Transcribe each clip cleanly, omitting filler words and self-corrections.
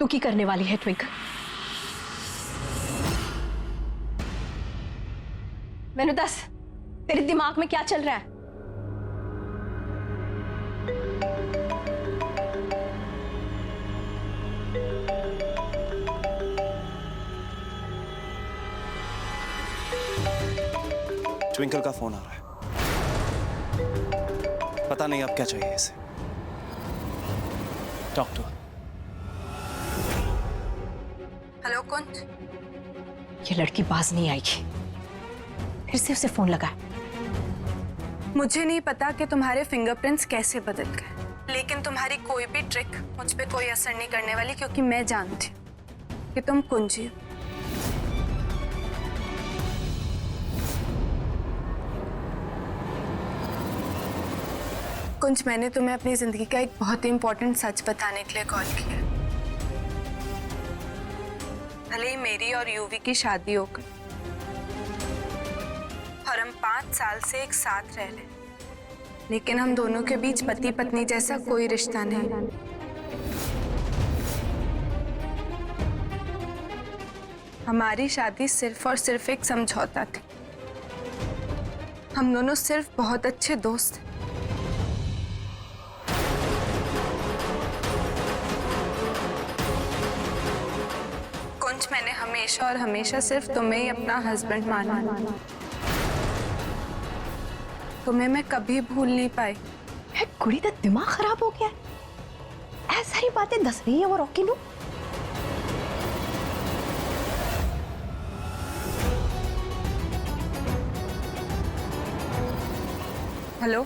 तू की करने वाली है ट्विंकल? मैंने दस, तेरे दिमाग में क्या चल रहा है? ट्विंकल का फोन आ रहा है। पता नहीं अब क्या चाहिए इसे। Talk to. हेलो कुंज। ये लड़की बाज नहीं आएगी, फिर से उसे फोन लगा। मुझे नहीं पता कि तुम्हारे फिंगरप्रिंट्स कैसे बदल गए, लेकिन तुम्हारी कोई भी ट्रिक मुझ पे कोई असर नहीं करने वाली, क्योंकि मैं जानती हूँ कि तुम कुंजी हो। कुंज, मैंने तुम्हें अपनी जिंदगी का एक बहुत ही इंपॉर्टेंट सच बताने के लिए कॉल किया। भले ही मेरी और यूवी की शादी हो गई और हम 5 साल से एक साथ रह रहे, लेकिन हम दोनों के बीच पति पत्नी जैसा कोई रिश्ता नहीं। हमारी शादी सिर्फ और सिर्फ एक समझौता थी। हम दोनों सिर्फ बहुत अच्छे दोस्त थे। कुंज, मैंने हमेशा और हमेशा सिर्फ तुम्हें ही अपना हस्बैंड माना। तुम्हें मैं कभी भूल नहीं पाई। है कुड़ी का दिमाग खराब हो गया है? ऐसी सारी बातें दस रही है वो रॉकी नू। हेलो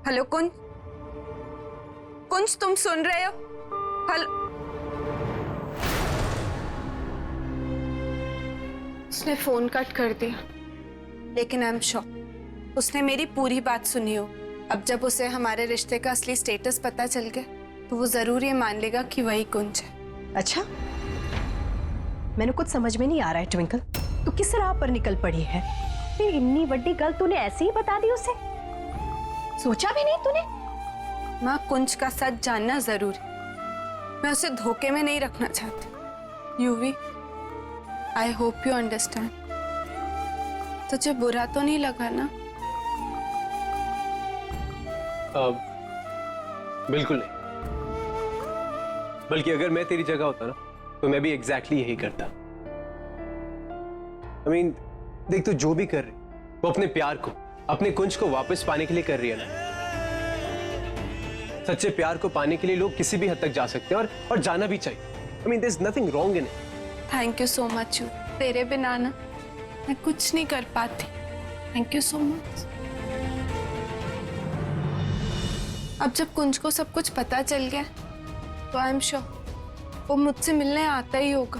हेलो कुंज, कुंज तुम सुन रहे हो? हेलो। उसने फोन कट कर दिया, लेकिन आई एम श्योर उसने मेरी पूरी बात सुनी हो। अब जब उसे हमारे रिश्ते का असली स्टेटस पता चल गया तो वो जरूर ये मान लेगा कि वही कुंज है। अच्छा, मैंने कुछ समझ में नहीं आ रहा है ट्विंकल, तू किस राह पर निकल पड़ी है? इतनी बड़ी गल तूने ऐसे ही बता दी उसे? सोचा भी नहीं तूने? माँ, कुंज का सच जानना जरूरी। मैं उसे धोखे में नहीं रखना चाहती। UV, I hope you understand. तुझे बुरा तो नहीं लगा ना? बिल्कुल नहीं, बल्कि अगर मैं तेरी जगह होता ना तो मैं भी एग्जैक्टली यही करता। I mean, देख तू जो भी कर रही वो अपने प्यार को, अपने कुंज को वापस पाने के लिए कर रही है ना। सच्चे प्यार को पाने के लिए लोग किसी भी हद तक जा सकते हैं और जाना भी चाहिए। I mean, there's nothing wrong in it. Thank you so much you. तेरे बिना ना मैं कुछ नहीं कर पाती। Thank you so much. अब जब कुंज को सब कुछ पता चल गया तो आई एम श्योर वो मुझसे मिलने आता ही होगा।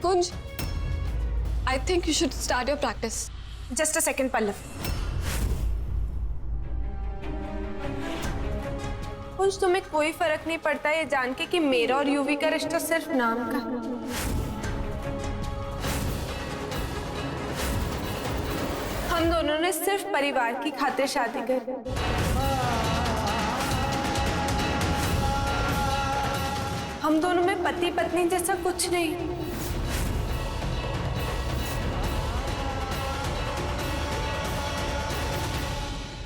Kunj, I think you should start your practice. Just a second Pallav. Kunj, तुम्हें कोई फर्क नहीं पड़ता ये जान के कि मेरा और यूवी का रिश्ता सिर्फ नाम का। हम दोनों ने सिर्फ परिवार की खातिर शादी करी। हम दोनों में पति पत्नी जैसा कुछ नहीं।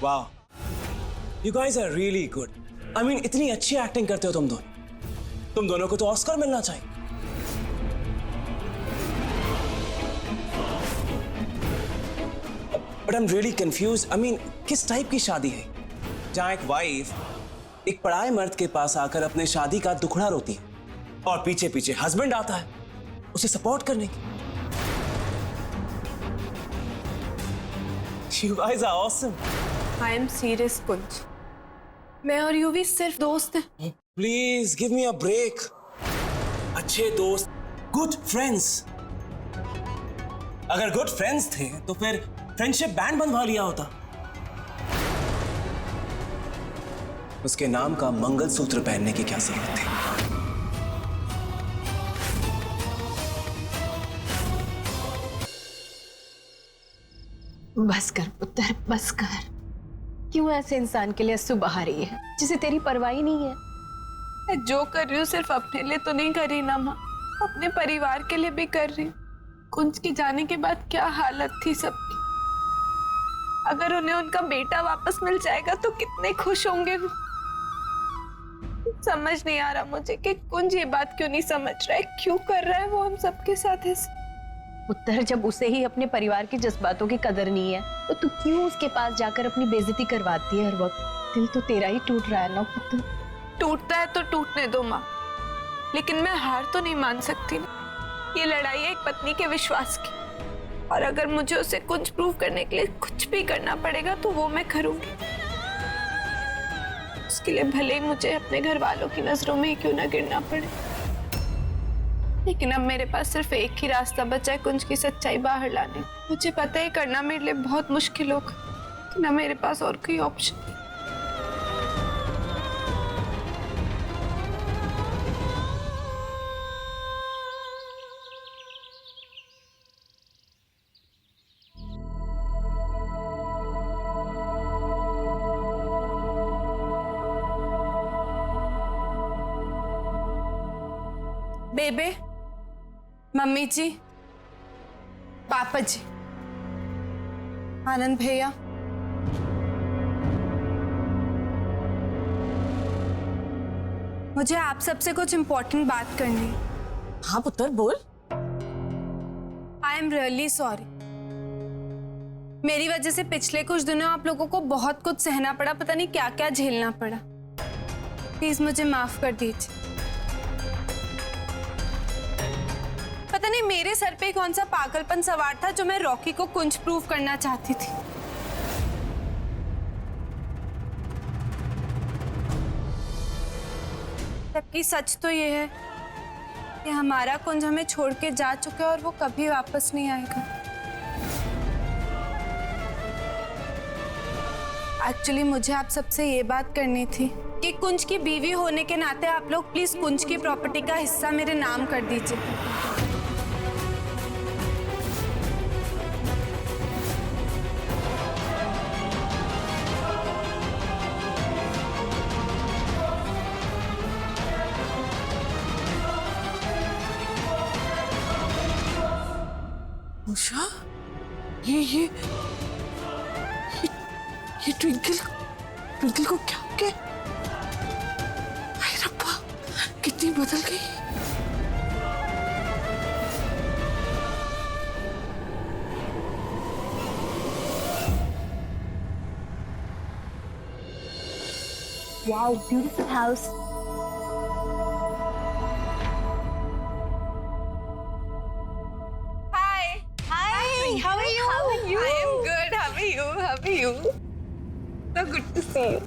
वाह, you guys are really good. I mean, इतनी अच्छी एक्टिंग करते हो तुम दोनों को तो ऑस्कर मिलना चाहिए। But I'm really confused. I mean, किस टाइप की शादी है जहाँ एक वाइफ एक पराये मर्द के पास आकर अपने शादी का दुखड़ा रोती है और पीछे पीछे हस्बैंड आता है उसे सपोर्ट करने की। You guys are awesome. I am serious Kunj, मैं और यूवी सिर्फ दोस्त हैं। Please give me a break. अच्छे दोस्त, good friends. अगर good friends थे तो फिर फ्रेंडशिप बैंड बनवा लिया होता। उसके नाम का मंगलसूत्र पहनने की क्या जरूरत थी? बस कर पुत्र, बस कर। क्यों ऐसे इंसान के लिए आंसू बहा रही है जिसे तेरी परवाह ही नहीं है? मैं जो कर रही हूँ सिर्फ अपने लिए तो नहीं कर रही ना माँ, अपने परिवार के लिए भी कर रही हूँ। कुंज के जाने के बाद क्या हालत थी सबकी। अगर उन्हें उनका बेटा वापस मिल जाएगा तो कितने खुश होंगे वो। समझ नहीं आ रहा मुझे कि कुंज ये बात क्यों नहीं समझ रहा है, क्यों कर रहा है वो हम सबके साथ ऐसे। पुत्र, जब उसे ही अपने परिवार के जज्बातों की कदर नहीं है तो तू क्यों उसके पास जाकर अपनी बेइज्जती करवाती है हर वक्त? दिल तो तेरा ही टूट रहा है ना पुत्र। टूटता है तो टूटने दो माँ, लेकिन मैं हार तो नहीं मान सकती ना। ये लड़ाई है एक पत्नी के विश्वास की, और अगर मुझे उसे कुछ प्रूव करने के लिए कुछ भी करना पड़ेगा तो वो मैं करूंगी। उसके लिए भले ही मुझे अपने घर वालों की नजरों में ही क्यों ना गिरना पड़े, लेकिन अब मेरे पास सिर्फ एक ही रास्ता बचा है कुंज की सच्चाई बाहर लाने। मुझे पता है करना मेरे लिए बहुत मुश्किल होगा, लेकिन अब मेरे पास और कोई ऑप्शन नहीं। बेबे, मम्मी जी, पापा जी, आनंद भैया, मुझे आप सबसे कुछ इम्पोर्टेंट बात करनी है। हाँ पुत्र बोल। I am really sorry. मेरी वजह से पिछले कुछ दिनों आप लोगों को बहुत कुछ सहना पड़ा, पता नहीं क्या क्या झेलना पड़ा। प्लीज मुझे माफ कर दीजिए। पता नहीं मेरे सर पे कौन सा पागलपन सवार था जो मैं रॉकी को कुंज प्रूव करना चाहती थी। जबकि सच तो ये है कि हमारा कुंज हमें छोड़ के जा चुका है और वो कभी वापस नहीं आएगा। एक्चुअली मुझे आप सबसे ये बात करनी थी कि कुंज की बीवी होने के नाते आप लोग प्लीज कुंज की प्रॉपर्टी का हिस्सा मेरे नाम कर दीजिए। उषा, ये ट्विंकल को क्या हो गया? हाय रब्बा, कितनी बदल गई। Wow, beautiful house. How are you? How are you? I am good. How are you? How are you? So good to see you.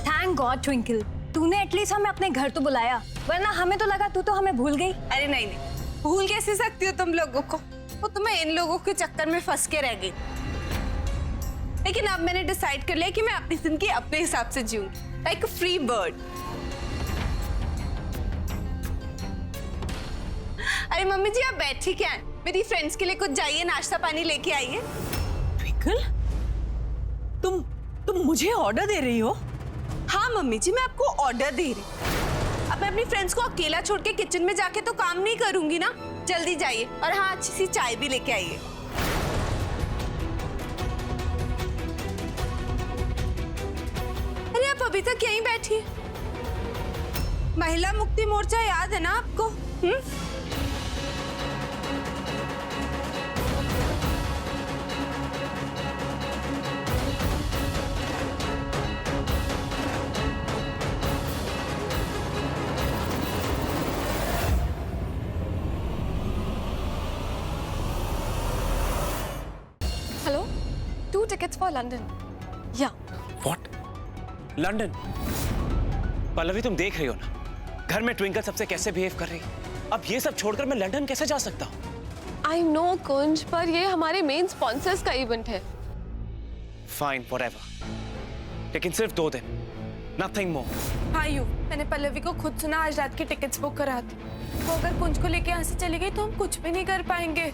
Thank God twinkle, तूने एटलीस्ट हमें अपने घर तो बुलाया, वरना हमें तो लगा तू तो हमें भूल गई। अरे नहीं, भूल कैसे सकती हो तुम लोगों को? वो तो मैं इन लोगों के चक्कर में फंस के रह गई। लेकिन अब मैंने डिसाइड कर लिया कि मैं अपनी जिंदगी अपने हिसाब से जीऊंगी, लाइक अ फ्री बर्ड। अरे मम्मी जी, आप बैठी क्या हैं? मेरी फ्रेंड्स के लिए कुछ जाइए, नाश्ता पानी लेके आइए। ट्विंकल, तुम मुझे ऑर्डर दे रही हो? हाँ मम्मी जी, मैं आपको ऑर्डर दे रही हूँ। अब मैं अपनी फ्रेंड्स को अकेला छोड़ के किचन में जाके तो काम नहीं करूंगी ना। जल्दी जाइए, और हाँ, अच्छी सी चाय भी लेके आइए। अरे आप अभी तक यहीं बैठी हैं? महिला मुक्ति मोर्चा याद है ना आपको? Hello, 2 tickets for London. Yeah. What? London? Pallavi, तुम देख रही हो ना घर में ट्विंकल सबसे कैसे बिहेव कर रही है। अब ये सब छोड़कर मैं लंदन कैसे जा सकता हूँ? I know कुंज, पर ये हमारे मेन स्पॉन्सर्स का इवेंट है। Fine, whatever. लेकिन सिर्फ 2 दिन, nothing more. हाँ यू, मैंने पल्लवी को खुद सुना आज रात की टिकट्स बुक करा दी। वो अगर कुंज को लेके यहाँ से चली गई तो हम कुछ भी नहीं कर पाएंगे।